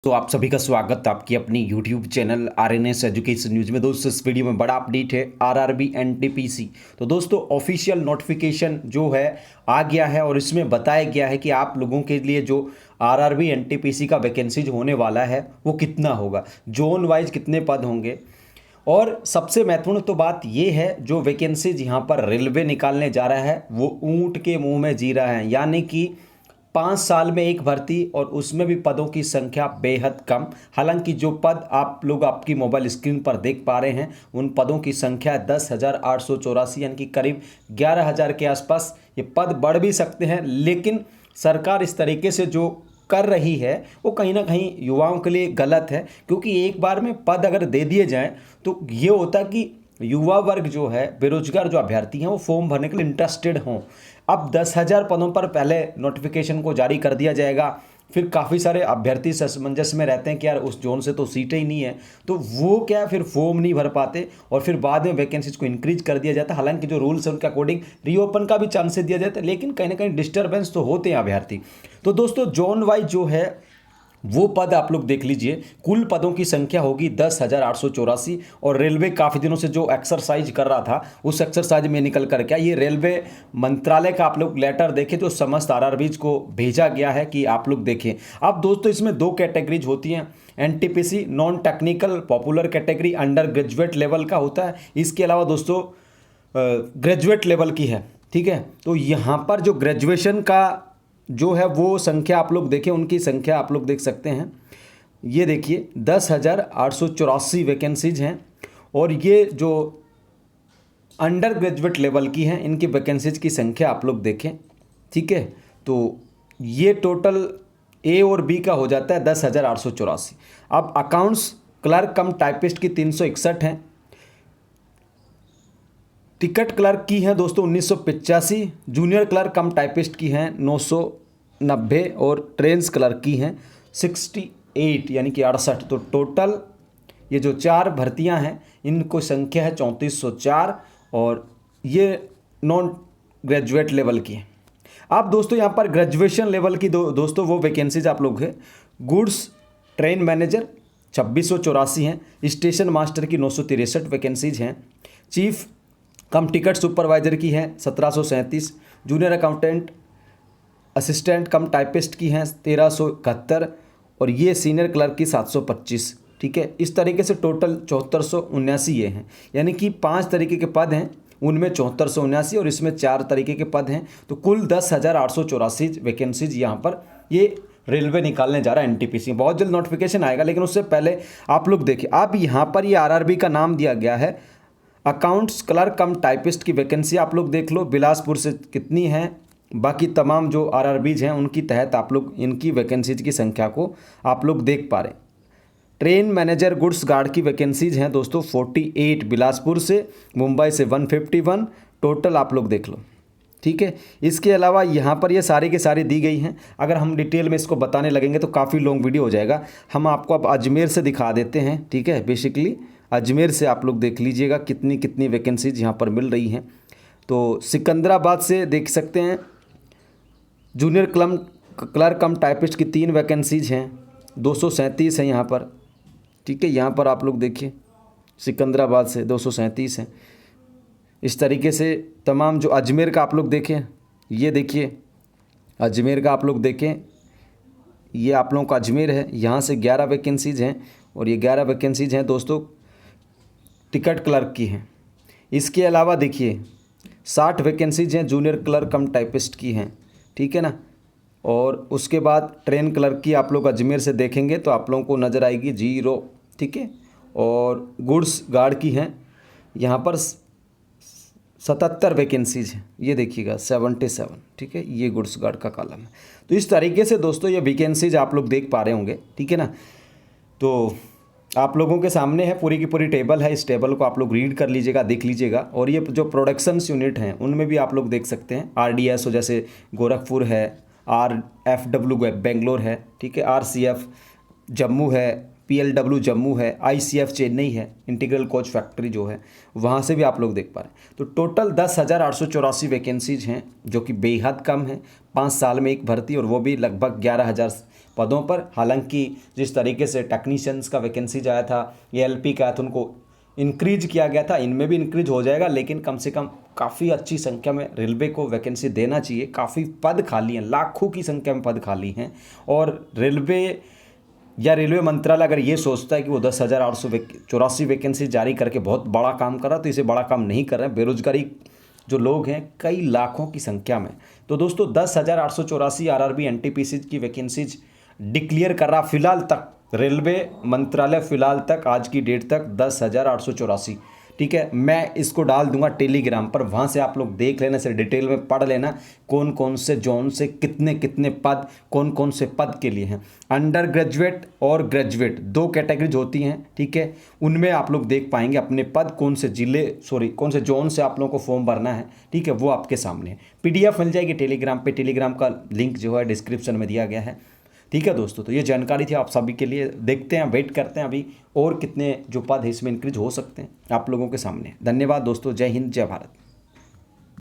तो आप सभी का स्वागत आपकी अपनी YouTube channel RNS education news में। दोस्तों इस वीडियो में बड़ा अपडेट है आरआरबी एनटीपीसी। तो दोस्तों ऑफिशियल नोटिफिकेशन जो है आ गया है और इसमें बताया गया है कि आप लोगों के लिए जो आरआरबी एनटीपीसी का वैकेंसीज होने वाला है वो कितना होगा, जोन वाइज कितने पद होंगे। और सबसे महत्वपूर्ण तो बात ये है, जो वैकेंसीज यहाँ पर रेलवे निकालने जा रहा है वो ऊँट के मुँह में जी रहा है, यानी कि 5 साल में एक भर्ती और उसमें भी पदों की संख्या बेहद कम। हालांकि जो पद आप लोग आपकी मोबाइल स्क्रीन पर देख पा रहे हैं उन पदों की संख्या 10,884 यानी कि करीब 11,000 के आसपास। ये पद बढ़ भी सकते हैं, लेकिन सरकार इस तरीके से जो कर रही है वो कहीं ना कहीं युवाओं के लिए गलत है, क्योंकि एक बार में पद अगर दे दिए जाएं तो ये होता कि युवा वर्ग जो है, बेरोजगार जो अभ्यर्थी हैं, वो फॉर्म भरने के लिए इंटरेस्टेड हों। अब 10,000 पदों पर पहले नोटिफिकेशन को जारी कर दिया जाएगा, फिर काफ़ी सारे अभ्यर्थी असमंजस में रहते हैं कि यार उस जोन से तो सीटें ही नहीं है, तो वो क्या फिर फॉर्म नहीं भर पाते और फिर बाद में वैकेंसीज को इंक्रीज कर दिया जाता है। हालांकि जो रूल्स है उनके अकॉर्डिंग रीओपन का भी चांसेस दिया जाता है, लेकिन कहीं ना कहीं डिस्टर्बेंस तो होते हैं अभ्यर्थी। तो दोस्तों जोन वाइज जो है वो पद आप लोग देख लीजिए। कुल पदों की संख्या होगी 10,884 और रेलवे काफ़ी दिनों से जो एक्सरसाइज कर रहा था उस एक्सरसाइज में निकल कर क्या ये रेलवे मंत्रालय का आप लोग लेटर देखें तो समस्त आरआरबीज को भेजा गया है कि आप लोग देखें। अब दोस्तों इसमें 2 कैटेगरीज होती हैं। NTPC non technical popular category under graduate level का होता है। इसके अलावा दोस्तों ग्रेजुएट लेवल की है, ठीक है। तो यहाँ पर जो ग्रेजुएशन का जो है वो संख्या आप लोग देखें, उनकी संख्या आप लोग देख सकते हैं। ये देखिए 10,884 वैकेंसीज हैं और ये जो अंडर ग्रेजुएट लेवल की हैं इनकी वैकेंसीज की संख्या आप लोग देखें, ठीक है। तो ये टोटल ए और बी का हो जाता है 10,884। अब अकाउंट्स क्लर्क कम टाइपिस्ट की 361 हैं। टिकट क्लर्क की हैं दोस्तों 1985। जूनियर क्लर्क कम टाइपिस्ट की हैं 990 और ट्रेन्स क्लर्क की हैं 68 यानी कि 68। तो टोटल ये जो 4 भर्तियां हैं इनको संख्या है 3404 और ये नॉन ग्रेजुएट लेवल की है। अब दोस्तों यहाँ पर ग्रेजुएशन लेवल की दोस्तों वो वैकेंसीज आप लोग है। गुड्स ट्रेन मैनेजर 2684 हैं। स्टेशन मास्टर की 963 वैकेंसीज हैं। चीफ कम टिकट सुपरवाइजर की हैं 1737। जूनियर अकाउंटेंट असिस्टेंट कम टाइपिस्ट की हैं 1371 और ये सीनियर क्लर्क की 725, ठीक है। इस तरीके से टोटल 7479 ये हैं, यानी कि 5 तरीके के पद हैं, उनमें 7479 और इसमें 4 तरीके के पद हैं। तो कुल 10,884 वैकेंसीज यहाँ पर ये रेलवे निकालने जा रहा है एनटीपीसी। बहुत जल्द नोटिफिकेशन आएगा, लेकिन उससे पहले आप लोग देखिए। अब यहाँ पर ये आरआरबी का नाम दिया गया है अकाउंट्स क्लर्क कम टाइपिस्ट की वैकेंसी आप लोग देख लो बिलासपुर से कितनी है। बाकी तमाम जो आरआरबीज हैं उनकी तहत आप लोग इनकी वैकेंसीज की संख्या को आप लोग देख पा रहे हैं। ट्रेन मैनेजर गुड्स गार्ड की वैकेंसीज हैं दोस्तों 48 बिलासपुर से, मुंबई से 151 टोटल आप लोग देख लो, ठीक है। इसके अलावा यहाँ पर ये सारी के सारी दी गई हैं। अगर हम डिटेल में इसको बताने लगेंगे तो काफ़ी लॉन्ग वीडियो हो जाएगा। हम आपको अब अजमेर से दिखा देते हैं, ठीक है। बेसिकली अजमेर से आप लोग देख लीजिएगा कितनी कितनी वैकेंसीज यहाँ पर मिल रही हैं। तो सिकंदराबाद से देख सकते हैं जूनियर क्लर्क कम टाइपिस्ट की 3 वैकेंसीज हैं, 237 हैं यहाँ पर, ठीक है। यहाँ पर आप लोग देखिए सिकंदराबाद से 237 हैं। इस तरीके से तमाम जो अजमेर का आप लोग देखें, ये देखिए अजमेर का आप लोग देखें, ये आप लोगों का अजमेर है, यहाँ से 11 वैकेंसीज हैं और ये 11 वैकेंसीज हैं दोस्तों टिकट क्लर्क की हैं। इसके अलावा देखिए 60 वैकेंसीज हैं जूनियर क्लर्क कम टाइपिस्ट की हैं, ठीक है ना। और उसके बाद ट्रेन क्लर्क की आप लोग अजमेर से देखेंगे तो आप लोगों को नज़र आएगी 0, ठीक है। और गुड्स गार्ड की हैं यहाँ पर 77 वैकेंसीज हैं, ये देखिएगा 77, ठीक है। ये गुड्स गार्ड का कॉलम है। तो इस तरीके से दोस्तों ये वैकेंसीज आप लोग देख पा रहे होंगे, ठीक है ना। तो आप लोगों के सामने है पूरी की पूरी टेबल है। इस टेबल को आप लोग रीड कर लीजिएगा, देख लीजिएगा। और ये जो प्रोडक्शंस यूनिट हैं उनमें भी आप लोग देख सकते हैं आरडीएसओ जैसे गोरखपुर है, आरएफडब्ल्यू बेंगलोर है, ठीक है, आरसीएफ जम्मू है, पीएलडब्ल्यू जम्मू है, आईसीएफ चेन्नई है, इंटीग्रल कोच फैक्ट्री जो है वहाँ से भी आप लोग देख पा रहे हैं। तो टोटल 10,884 वैकेंसीज हैं जो कि बेहद कम है। 5 साल में एक भर्ती और वो भी लगभग 11,000 पदों पर। हालांकि जिस तरीके से टेक्नीशियंस का वैकेंसी आया था, ये एलपी का आया था, उनको इंक्रीज किया गया था, इनमें भी इंक्रीज हो जाएगा, लेकिन कम से कम काफ़ी अच्छी संख्या में रेलवे को वैकेंसी देना चाहिए। काफ़ी पद खाली हैं, लाखों की संख्या में पद खाली हैं, और रेलवे मंत्रालय अगर ये सोचता है कि वो 10,884 वैकेंसी जारी करके बहुत बड़ा काम कर रहा है, तो इसे बड़ा काम नहीं कर रहे हैं। बेरोजगारी जो लोग हैं कई लाखों की संख्या में। तो दोस्तों 10,884 आरआरबी एनटीपीसी की वैकेंसीज डिक्लेयर कर रहा फिलहाल तक रेलवे मंत्रालय, फिलहाल तक आज की डेट तक 10,884। ठीक है, मैं इसको डाल दूंगा टेलीग्राम पर, वहाँ से आप लोग देख लेना, इसे डिटेल में पढ़ लेना कौन कौन से जोन से कितने कितने पद, कौन कौन से पद के लिए हैं। अंडर ग्रेजुएट और ग्रेजुएट 2 कैटेगरीज होती हैं। ठीक है, उनमें आप लोग देख पाएंगे अपने पद कौन से कौन से जोन से आप लोगों को फॉर्म भरना है। ठीक है, वो आपके सामने है, PDF मिल जाएगी टेलीग्राम पे। टेलीग्राम का लिंक जो है डिस्क्रिप्शन में दिया गया है। ठीक है दोस्तों, तो ये जानकारी थी आप सभी के लिए। देखते हैं, वेट करते हैं अभी और कितने जो पद है इसमें इंक्रीज हो सकते हैं आप लोगों के सामने। धन्यवाद दोस्तों, जय हिंद, जय भारत।